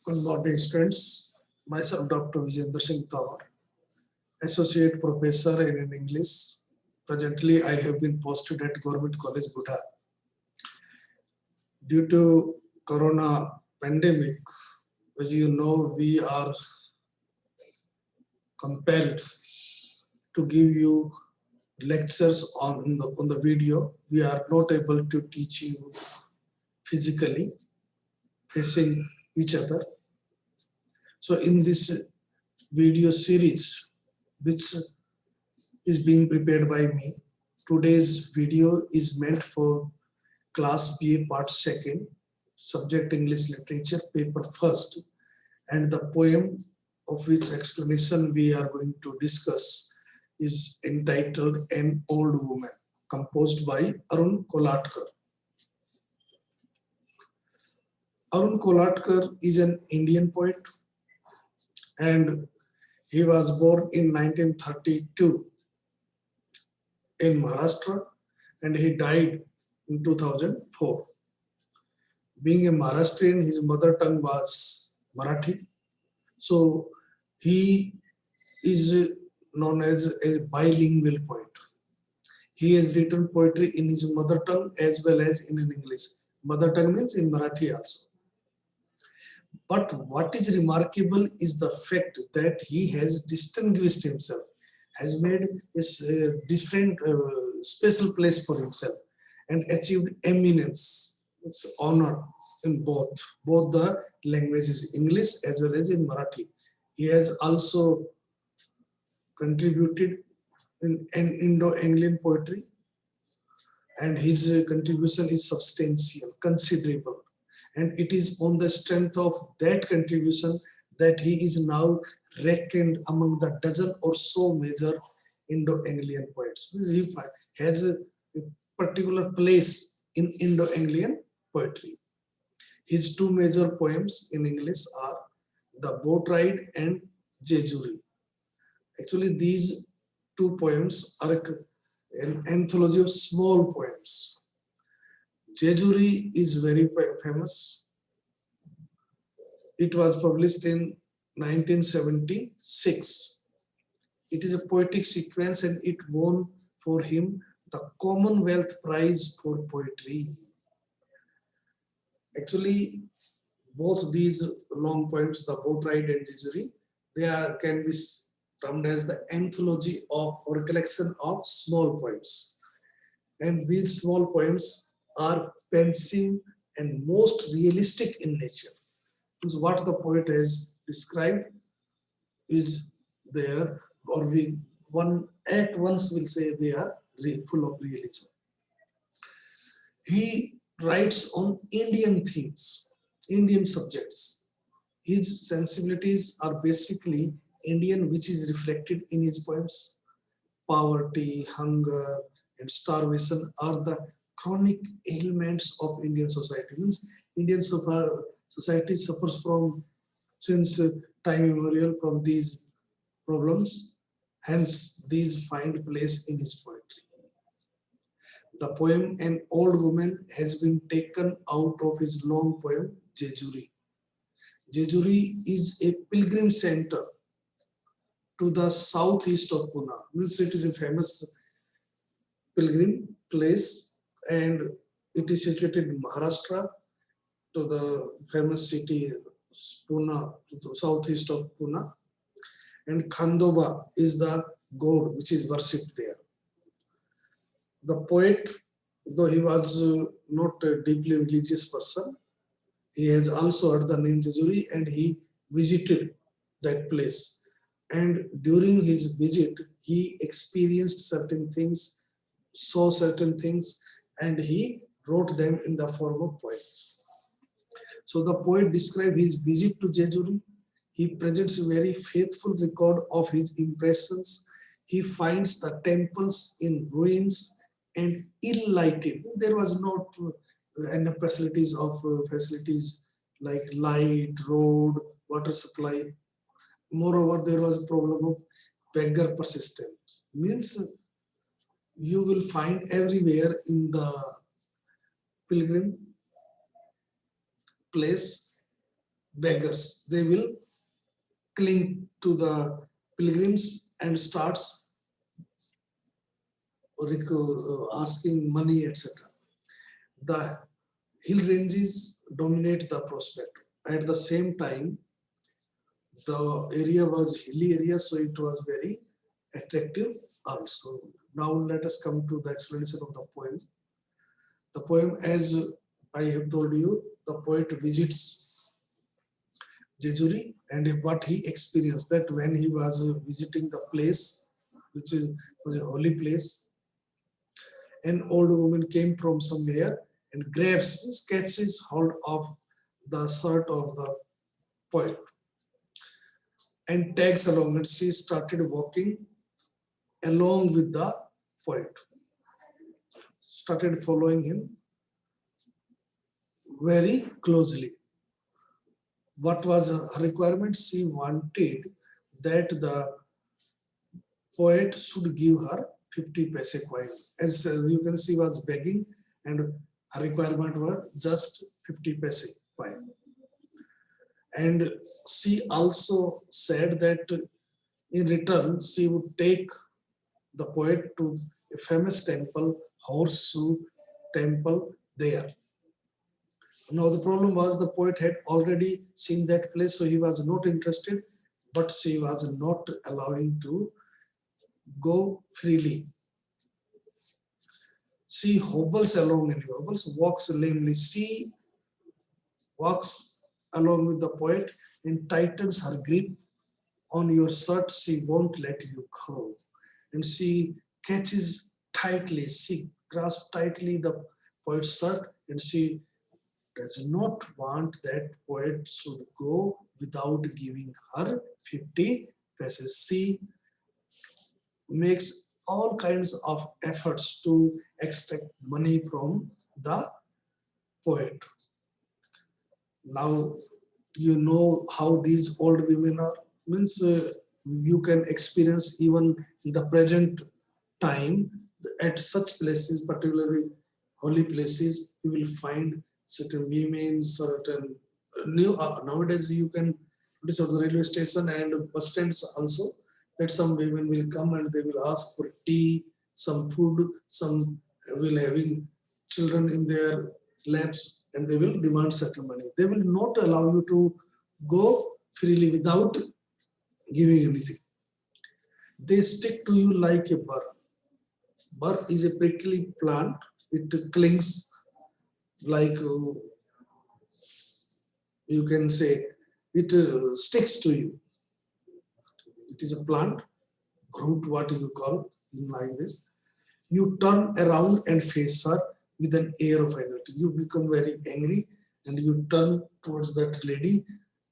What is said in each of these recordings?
Good morning, students. Myself, Dr. Vijayendra Singh Tawar, Associate Professor in English. Presently, I have been posted at Government College, Buddha. Due to Corona pandemic, as you know, we are compelled to give you lectures on the video. We are not able to teach you physically, facing each other. So in this video series, which is being prepared by me, today's video is meant for Class BA Part 2nd, Subject English Literature, Paper 1st, and the poem of which explanation we are going to discuss is entitled An Old Woman, composed by Arun Kolatkar. Arun Kolatkar is an Indian poet, and he was born in 1932 in Maharashtra, and he died in 2004. Being a Maharashtrian, his mother tongue was Marathi. So he is known as a bilingual poet. He has written poetry in his mother tongue as well as in English. Mother tongue means in Marathi also. But what is remarkable is the fact that he has distinguished himself, has made a different special place for himself and achieved eminence, it's honor in both the languages, English as well as in Marathi. He has also contributed in Indo-Anglian poetry, and his contribution is substantial, considerable. And it is on the strength of that contribution that he is now reckoned among the dozen or so major Indo-Anglian poets. He has a particular place in Indo-Anglian poetry. His two major poems in English are The Boat Ride and Jejuri. Actually, these two poems are an anthology of small poems. Jejuri is very famous. It was published in 1976. It is a poetic sequence and it won for him the Commonwealth Prize for Poetry. Actually, both these long poems, The Boat Ride and Jejuri, can be termed as the anthology of or collection of small poems. And these small poems are pensive and most realistic in nature. Because what the poet has described is there, or one at once will say they are full of realism. He writes on Indian themes, Indian subjects. His sensibilities are basically Indian, which is reflected in his poems. Poverty, hunger, and starvation are the chronic ailments of Indian society. Means Indian society suffers from since time immemorial from these problems. Hence, these find place in his poetry. The poem An Old Woman has been taken out of his long poem Jejuri. Jejuri is a pilgrim center to the southeast of Pune. Means it is a famous pilgrim place and it is situated in Maharashtra to the famous city Pune, to the southeast of Pune. And Khandoba is the god which is worshipped there. The poet, though he was not a deeply religious person, he has also heard the name Jejuri and he visited that place. And during his visit, he experienced certain things, saw certain things, and he wrote them in the form of poems. So the poet described his visit to Jejuri. He presents a very faithful record of his impressions. He finds the temples in ruins and ill-lighted. There was not enough facilities like light, road, water supply. Moreover, there was a problem of beggar persistence. Means you will find everywhere in the pilgrim place beggars. They will cling to the pilgrims and starts asking money, etc. The hill ranges dominate the prospect. At the same time, the area was hilly area, so it was very attractive also. Now let us come to the explanation of the poem. The poem, as I have told you, the poet visits Jejuri and what he experienced, that when he was visiting the place, which was a holy place, an old woman came from somewhere and grabs, catches hold of the shirt of the poet and tags along, and she started walking along with the poet, started following him very closely. What was her requirement? She wanted that the poet should give her 50 paise coin. As you can see, was begging, and her requirement were just 50 paise coin. And she also said that in return, she would take the poet to a famous temple, Horseshoe Temple there. Now the problem was the poet had already seen that place, so he was not interested, but she was not allowing to go freely. She hobbles along and hobbles, walks lamely. She walks along with the poet and tightens her grip on your shirt. She won't let you go. And she catches tightly, she grasps tightly the poet's shirt, and she does not want that poet should go without giving her 50 paise. She makes all kinds of efforts to extract money from the poet. Now you know how these old women are. Means you can experience even in the present time at such places, particularly holy places, you will find certain women, certain nowadays you can notice at the railway station and bus stands also that some women will come and they will ask for tea, some food, some will having children in their laps and they will demand certain money. They will not allow you to go freely without giving anything. They stick to you like a burr. Burr is a prickly plant. It clings like you can say it sticks to you. It is a plant, root, what you call like this. You turn around and face her with an air of finality. You become very angry and you turn towards that lady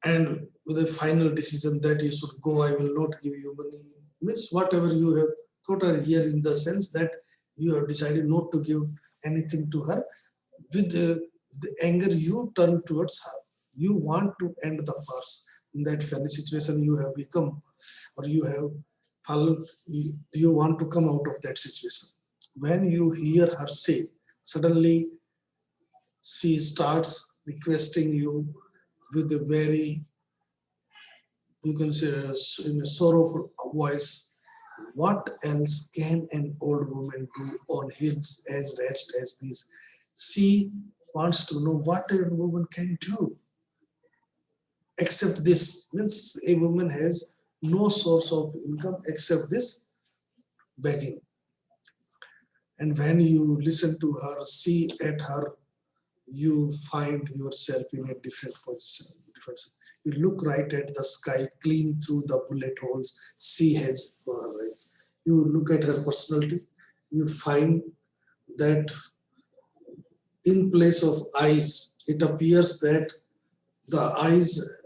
and with a final decision that you should go, I will not give you money. Means whatever you have thought or here in the sense that you have decided not to give anything to her. With the anger, you turn towards her. You want to end the farce. In that funny situation you have become or you have fallen, you want to come out of that situation. When you hear her say, suddenly she starts requesting you with a very, you can say, in a sorrowful voice, what else can an old woman do on hills as rest as this? She wants to know what a woman can do except this. Means a woman has no source of income except this begging. And when you listen to her, see at her, you find yourself in a different position. You look right at the sky, clean through the bullet holes she has for her eyes. You look at her personality, you find that in place of eyes, it appears that the eyes,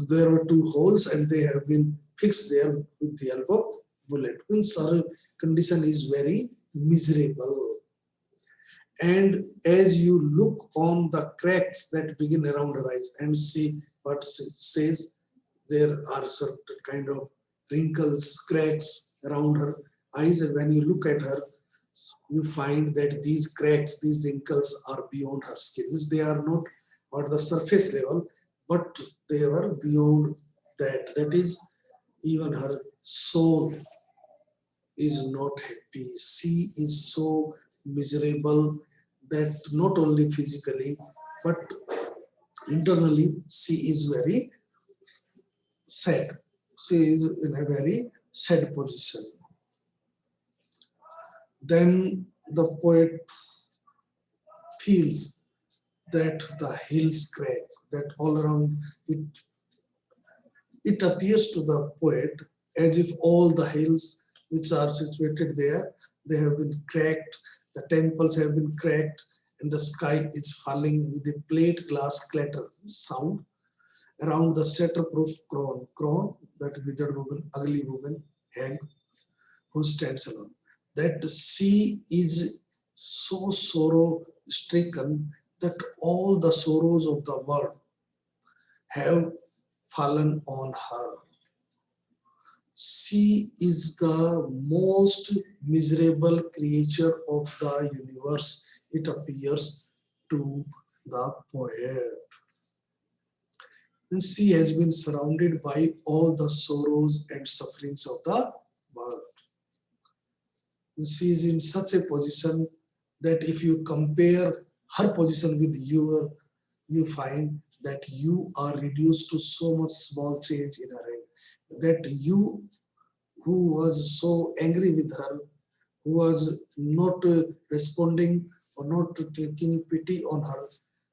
there were two holes and they have been fixed there with the help of bullet. Means her condition is very miserable. And as you look on the cracks that begin around her eyes and see what says, there are certain kind of wrinkles, cracks around her eyes. And when you look at her, you find that these cracks, these wrinkles are beyond her skin. Means they are not at the surface level. but they were beyond that. That is, even her soul is not happy. She is so miserable that not only physically, but internally, she is very sad. She is in a very sad position. Then the poet feels that the hills crack, that all around it, it appears to the poet as if all the hills which are situated there, they have been cracked, the temples have been cracked, and the sky is falling with a plate glass clatter sound around the shatterproof crone. Crone, that withered woman, ugly woman, hag, who stands alone. That she is so sorrow stricken that all the sorrows of the world have fallen on her. She is the most miserable creature of the universe, it appears to the poet. And she has been surrounded by all the sorrows and sufferings of the world. She is in such a position that if you compare her position with your, you find that you are reduced to so much small change in her head. That you, who was so angry with her, who was not responding or not taking pity on her,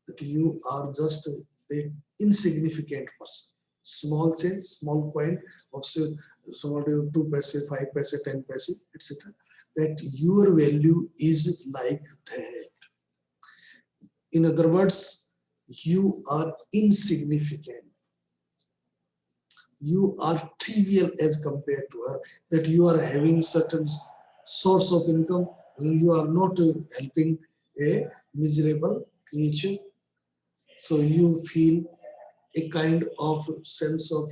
that you are just an insignificant person. Small change, small coin of small 2 paise, 5 paise, 10 paise, etc. That your value is like that. In other words, you are insignificant. You are trivial as compared to her, that you are having certain source of income and you are not helping a miserable creature. So you feel a kind of sense of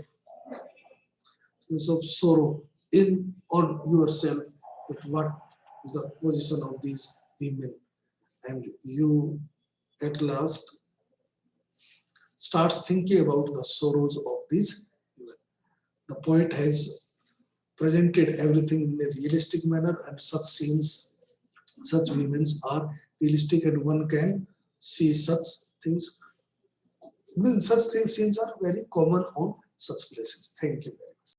sorrow in on yourself, that what is the position of these women, and you at last starts thinking about the sorrows of these women. The poet has presented everything in a realistic manner, and such scenes, such women are realistic, and one can see such things. Such things scenes are very common on such places. Thank you.